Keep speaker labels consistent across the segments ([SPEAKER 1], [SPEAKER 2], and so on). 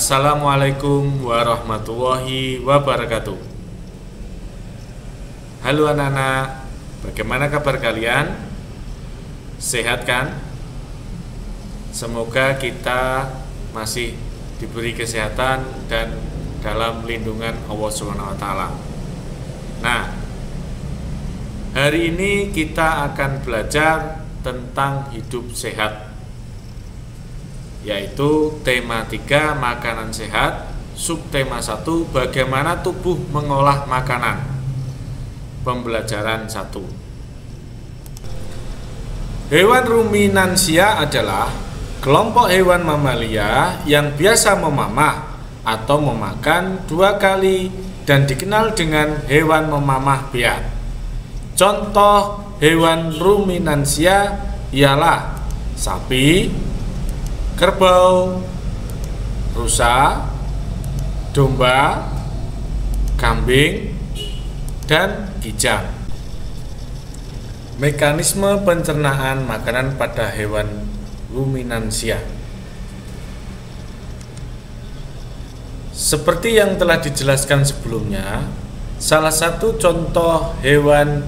[SPEAKER 1] Assalamualaikum warahmatullahi wabarakatuh. Halo anak-anak, bagaimana kabar kalian? Sehat kan? Semoga kita masih diberi kesehatan dan dalam lindungan Allah SWT. Nah, hari ini kita akan belajar tentang hidup sehat, yaitu tema 3 makanan sehat, subtema 1 bagaimana tubuh mengolah makanan. Pembelajaran 1. Hewan ruminansia adalah kelompok hewan mamalia yang biasa memamah atau memakan 2 kali dan dikenal dengan hewan memamah biak. Contoh hewan ruminansia ialah sapi, kerbau, rusa, domba, kambing, dan kijang. Mekanisme pencernaan makanan pada hewan ruminansia. Seperti yang telah dijelaskan sebelumnya, salah satu contoh hewan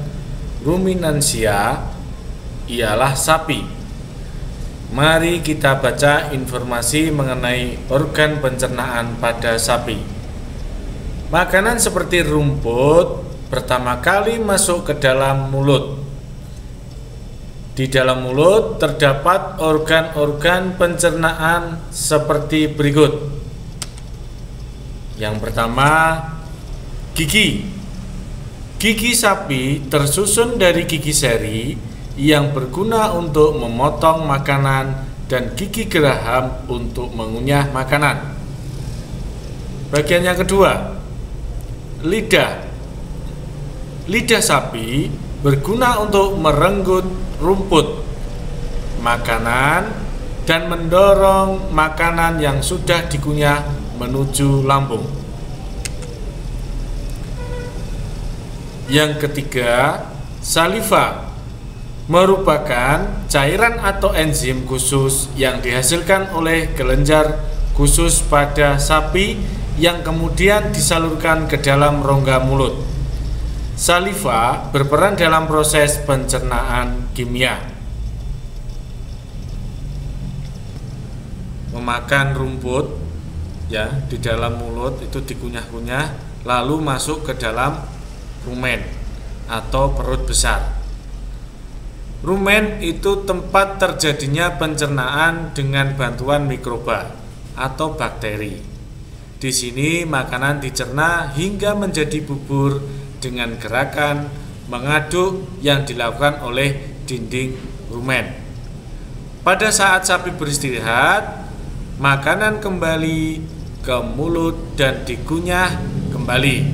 [SPEAKER 1] ruminansia ialah sapi. Mari kita baca informasi mengenai organ pencernaan pada sapi. Makanan seperti rumput pertama kali masuk ke dalam mulut. Di dalam mulut terdapat organ-organ pencernaan seperti berikut. Yang pertama, gigi. Gigi sapi tersusun dari gigi seri yang berguna untuk memotong makanan dan gigi geraham untuk mengunyah makanan. Bagian yang kedua, lidah. Lidah sapi berguna untuk merenggut rumput, makanan, dan mendorong makanan yang sudah dikunyah menuju lambung. Yang ketiga, saliva merupakan cairan atau enzim khusus yang dihasilkan oleh kelenjar khusus pada sapi yang kemudian disalurkan ke dalam rongga mulut. Saliva berperan dalam proses pencernaan kimia. Memakan rumput ya di dalam mulut itu dikunyah-kunyah lalu masuk ke dalam rumen atau perut besar. Rumen itu tempat terjadinya pencernaan dengan bantuan mikroba atau bakteri. Di sini makanan dicerna hingga menjadi bubur dengan gerakan mengaduk yang dilakukan oleh dinding rumen. Pada saat sapi beristirahat, makanan kembali ke mulut dan dikunyah kembali.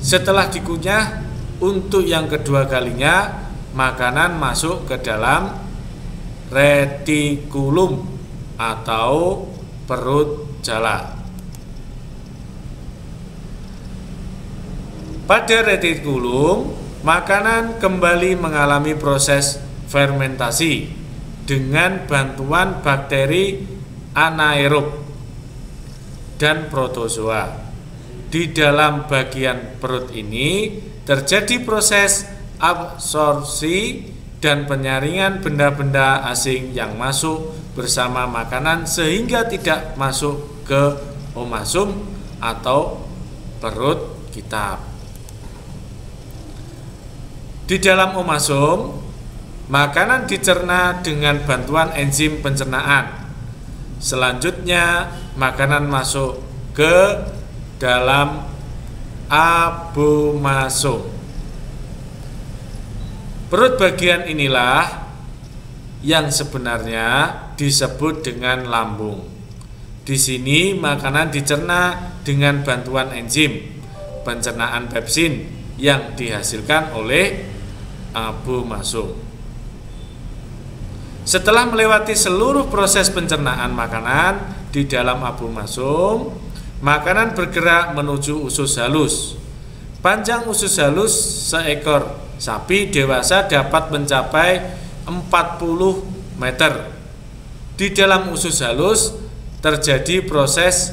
[SPEAKER 1] Setelah dikunyah untuk yang kedua kalinya, makanan masuk ke dalam retikulum atau perut jala. Pada retikulum, makanan kembali mengalami proses fermentasi dengan bantuan bakteri anaerob dan protozoa. Di dalam bagian perut ini terjadi proses absorpsi dan penyaringan benda-benda asing yang masuk bersama makanan sehingga tidak masuk ke omasum atau perut kita. Di dalam omasum, makanan dicerna dengan bantuan enzim pencernaan. Selanjutnya, makanan masuk ke dalam abomasum. Perut bagian inilah yang sebenarnya disebut dengan lambung. Di sini makanan dicerna dengan bantuan enzim pencernaan pepsin yang dihasilkan oleh abomasum. Setelah melewati seluruh proses pencernaan makanan di dalam abomasum, makanan bergerak menuju usus halus. Panjang usus halus seekor sapi dewasa dapat mencapai 40 meter. Di dalam usus halus terjadi proses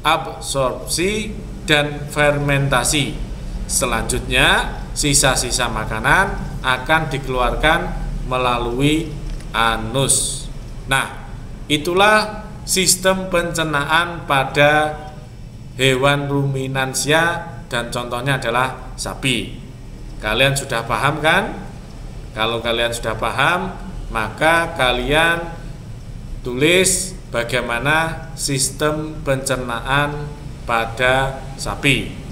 [SPEAKER 1] absorpsi, dan fermentasi. Selanjutnya, sisa-sisa makanan akan dikeluarkan melalui anus. Nah, itulah sistem pencernaan pada hewan ruminansia dan contohnya adalah sapi. Kalian sudah paham kan? Kalau kalian sudah paham, maka kalian tulis bagaimana sistem pencernaan pada sapi.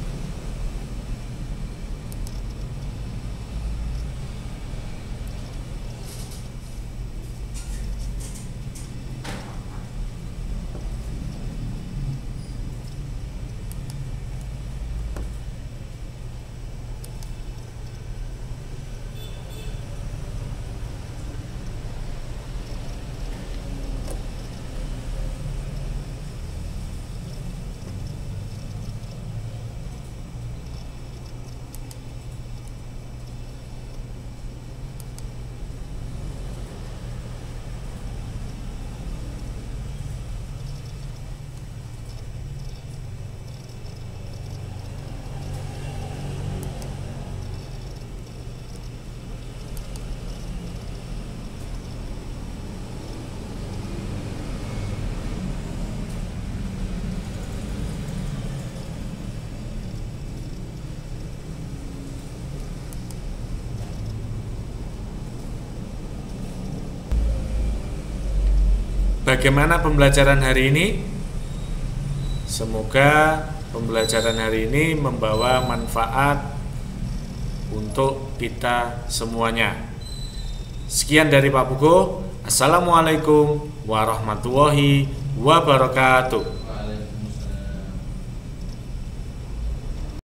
[SPEAKER 1] Bagaimana pembelajaran hari ini? Semoga pembelajaran hari ini membawa manfaat untuk kita semuanya. Sekian dari Pak Pugo. Assalamualaikum warahmatullahi wabarakatuh.